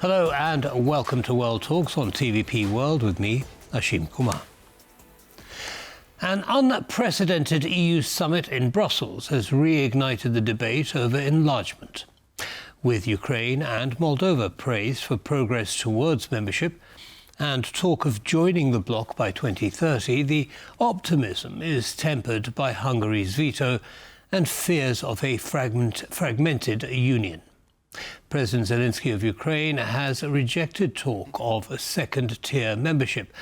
Hello and welcome to World Talks on TVP World with me, Ashim Kumar. An unprecedented EU summit in Brussels has reignited the debate over enlargement. With Ukraine and Moldova praised for progress towards membership and talk of joining the bloc by 2030, the optimism is tempered by Hungary's veto and fears of a fragmented union. President Zelensky of Ukraine has rejected talk of a second-tier membership,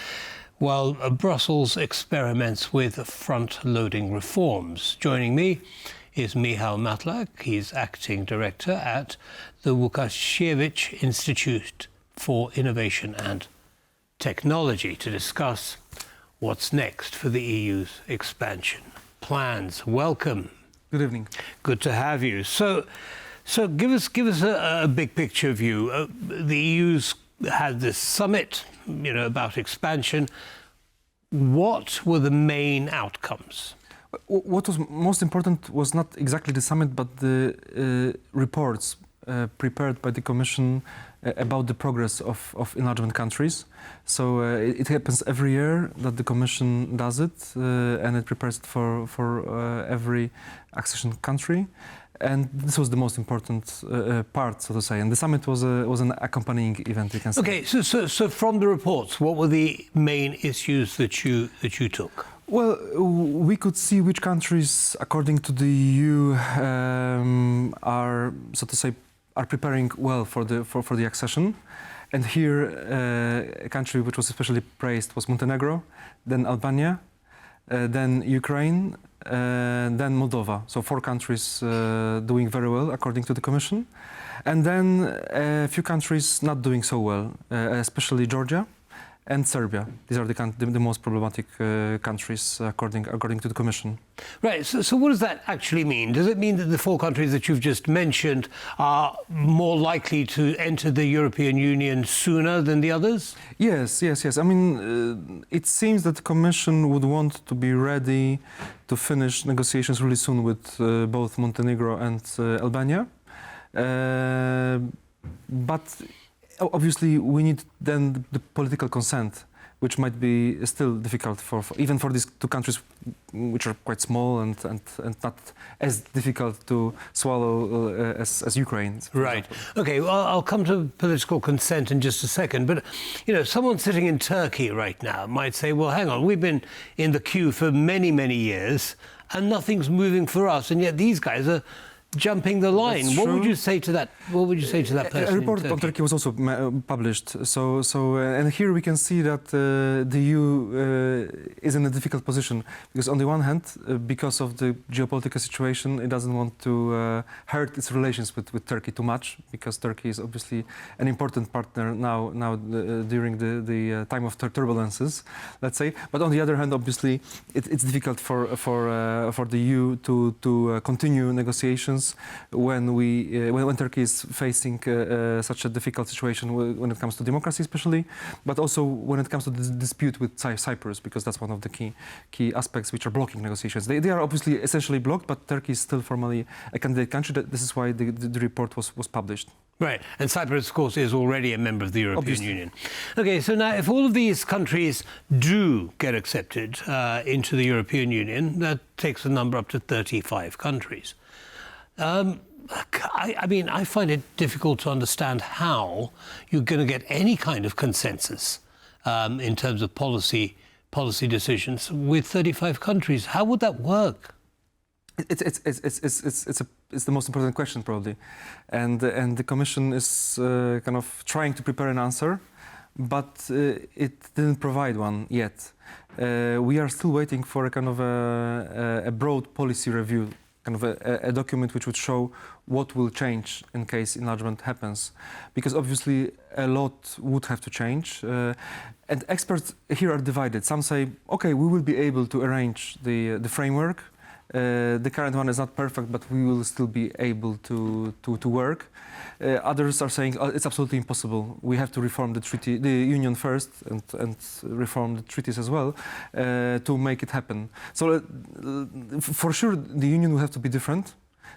while Brussels experiments with front-loading reforms. Joining me is Michał Matlak. He's acting director at the Łukasiewicz Institute for Innovation and Technology to discuss what's next for the EU's expansion plans. Welcome. Good evening. Good to have you. So give us a big picture view. The EU's had this summit, about expansion. What were the main outcomes? What was most important was not exactly the summit, but the reports prepared by the Commission about the progress of enlargement countries. So it happens every year that the Commission does it, and it prepares it for every accession country. And this was the most important part, so to say. And the summit was an accompanying event, you can say. Okay, so from the reports, what were the main issues that you took? Well, we could see which countries, according to the EU, are, so to say, are preparing well for the accession. And here, a country which was especially praised was Montenegro, then Albania, then Ukraine, then Moldova. So 4 countries doing very well, according to the Commission. And then a few countries not doing so well, especially Georgia and Serbia. These are the most problematic countries, according to the Commission. Right, so what does that actually mean? Does it mean that the 4 countries that you've just mentioned are more likely to enter the European Union sooner than the others? Yes. I mean, it seems that the Commission would want to be ready to finish negotiations really soon with both Montenegro and Albania. But obviously, we need then the political consent, which might be still difficult even for these 2 countries, which are quite small and not as difficult to swallow as Ukraine. Right. Okay. Well, I'll come to political consent in just a second. But someone sitting in Turkey right now might say, "Well, hang on, we've been in the queue for many, many years, and nothing's moving for us, and yet these guys are jumping the line." That's what true. would you say to that? What would you say to that person? A report on Turkey was also published. And here we can see that the EU is in a difficult position because, on the one hand, because of the geopolitical situation, it doesn't want to hurt its relations with Turkey too much, because Turkey is obviously an important partner now during the time of turbulences, let's say. But on the other hand, obviously, it's difficult for the EU to continue negotiations when Turkey is facing such a difficult situation when it comes to democracy, especially, but also when it comes to the dispute with Cyprus, because that's one of the key aspects which are blocking negotiations. They are obviously essentially blocked, but Turkey is still formally a candidate country. This is why the report was published. Right, and Cyprus, of course, is already a member of the European Union. Okay, so now if all of these countries do get accepted into the European Union, that takes the number up to 35 countries. I find it difficult to understand how you're going to get any kind of consensus in terms of policy decisions with 35 countries. How would that work? It's the most important question, probably, and the Commission is kind of trying to prepare an answer, but it didn't provide one yet. We are still waiting for a kind of a broad policy review, kind of a document which would show what will change in case enlargement happens, because obviously a lot would have to change. And experts here are divided. Some say, okay, we will be able to arrange the framework. The current one is not perfect, but we will still be able to work. Others are saying it's absolutely impossible. We have to reform the union first, and reform the treaties as well to make it happen. So for sure, the union will have to be different.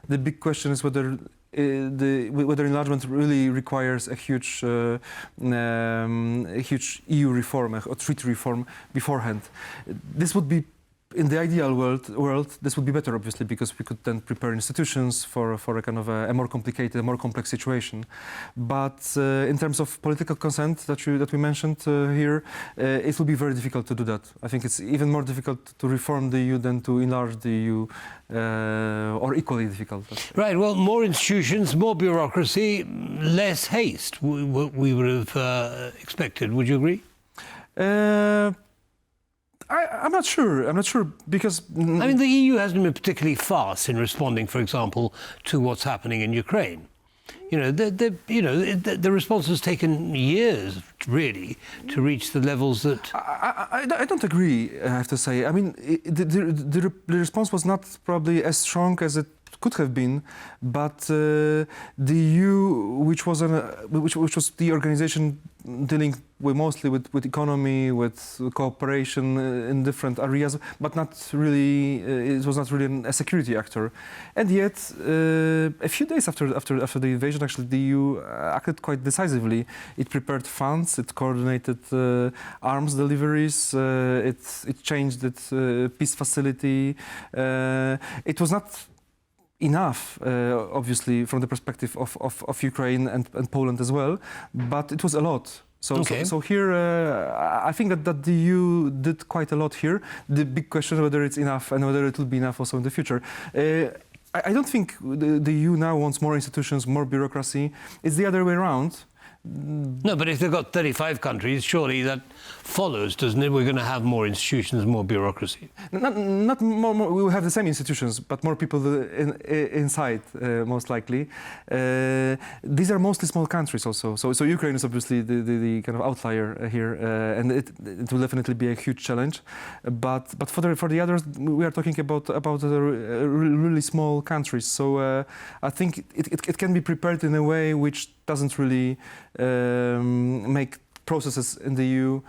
The big question is whether whether enlargement really requires a huge EU reform or treaty reform beforehand. This would be, in the ideal world, this would be better, obviously, because we could then prepare institutions for a kind of a more complicated, a more complex situation. But in terms of political consent that we mentioned here, it will be very difficult to do that. I think it's even more difficult to reform the EU than to enlarge the EU, or equally difficult. Right. Well, more institutions, more bureaucracy, less haste. We would have expected. Would you agree? I'm not sure. I'm not sure because I mean, the EU hasn't been particularly fast in responding, for example, to what's happening in Ukraine. You know, the response has taken years, really, to reach the levels that. I don't agree. I have to say. I mean, the response was not probably as strong as it could have been, but the EU, which was the organization dealing mostly with economy, with cooperation in different areas, but not really. It was not really a security actor, and yet a few days after the invasion, actually, the EU acted quite decisively. It prepared funds, it coordinated arms deliveries, it changed its peace facility. It was not enough, obviously, from the perspective of Ukraine and Poland as well, but it was a lot. So here, I think that the EU did quite a lot here. The big question is whether it's enough and whether it will be enough also in the future. I don't think the EU now wants more institutions, more bureaucracy. It's the other way around. No, but if they've got 35 countries, surely that follows, doesn't it? We're going to have more institutions, more bureaucracy. Not more. We will have the same institutions, but more people inside, most likely. These are mostly small countries also. So Ukraine is obviously the kind of outlier here, and it will definitely be a huge challenge. But for the others, we are talking about really small countries. So I think it can be prepared in a way which doesn't really make processes in the EU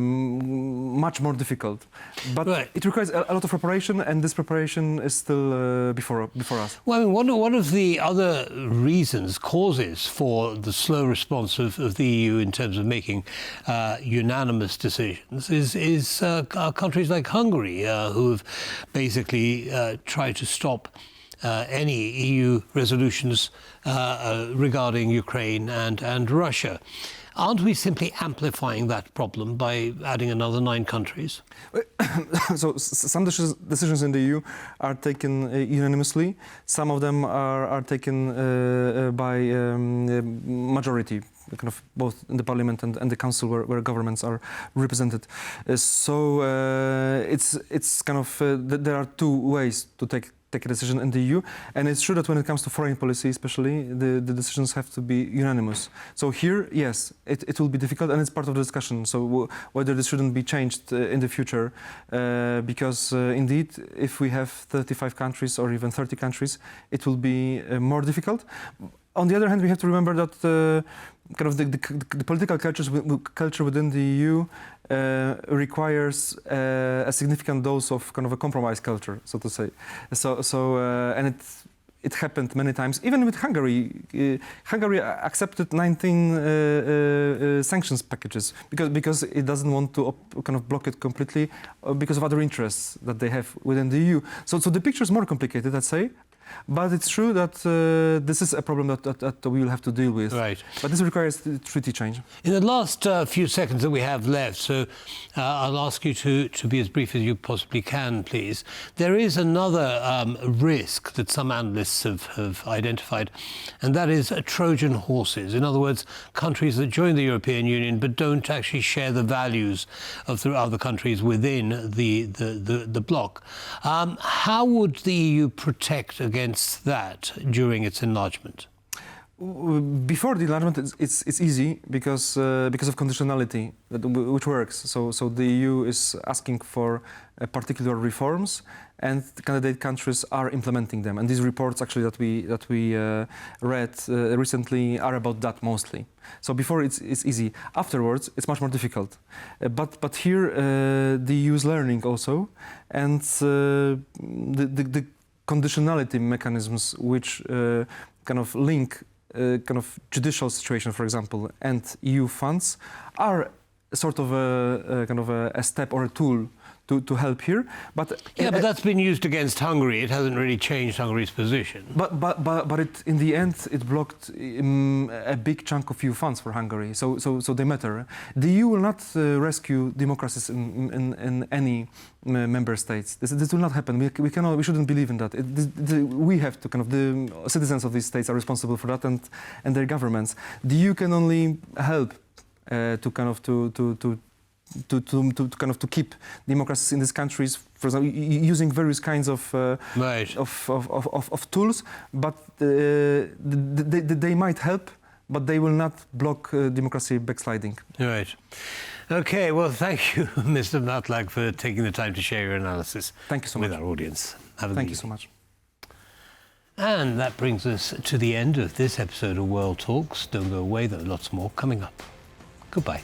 much more difficult. But it requires a lot of preparation, and this preparation is still before us. Well, I mean, one of the other causes for the slow response of the EU in terms of making unanimous decisions is countries like Hungary, who have basically tried to stop any EU resolutions regarding Ukraine and Russia. Aren't we simply amplifying that problem by adding another 9 countries? So some decisions in the EU are taken unanimously. Some of them are taken by majority, kind of both in the parliament and the council, where governments are represented. So it's kind of there are 2 ways to take a decision in the EU, and it's true that when it comes to foreign policy especially, the decisions have to be unanimous. So here, yes, it will be difficult, and it's part of the discussion, so whether this shouldn't be changed in the future, because indeed, if we have 35 countries or even 30 countries, it will be more difficult. On the other hand, we have to remember that kind of the political culture within the EU requires a significant dose of kind of a compromise culture, so to say. And it happened many times. Even with Hungary, Hungary accepted 19 sanctions packages because it doesn't want to kind of block it completely because of other interests that they have within the EU. So the picture is more complicated, I'd say. But it's true that this is a problem that we will have to deal with. Right. But this requires treaty change. In the last few seconds that we have left, so I'll ask you to be as brief as you possibly can, please. There is another risk that some analysts have identified, and that is Trojan horses. In other words, countries that join the European Union but don't actually share the values of the other countries within the bloc. How would the EU protect against that during its enlargement? Before the enlargement, it's easy because of conditionality, which works. So the EU is asking for particular reforms, and the candidate countries are implementing them. And these reports, actually, that we read recently are about that mostly. So before it's easy. Afterwards, it's much more difficult. But here the EU is learning also, and the conditionality mechanisms which kind of link kind of judicial situation, for example, and EU funds are sort of a kind of a step or a tool to help here. But yeah, but that's been used against Hungary. It hasn't really changed Hungary's position. But it, in the end, it blocked a big chunk of EU funds for Hungary. So they matter. The EU will not rescue democracies in any member states. This will not happen. We shouldn't believe in that. We have to kind of, the citizens of these states are responsible for that, and their governments. The EU can only help to kind of to keep democracies in these countries, for example, using various kinds of Right. of tools, but they might help, but they will not block democracy backsliding. Right. Okay, well, thank you, Mr. Matlak, for taking the time to share your analysis Thank you so with much. our audience. Have a Thank good you so evening. much. And that brings us to the end of this episode of World Talks. Don't go away, there are lots more coming up. Goodbye.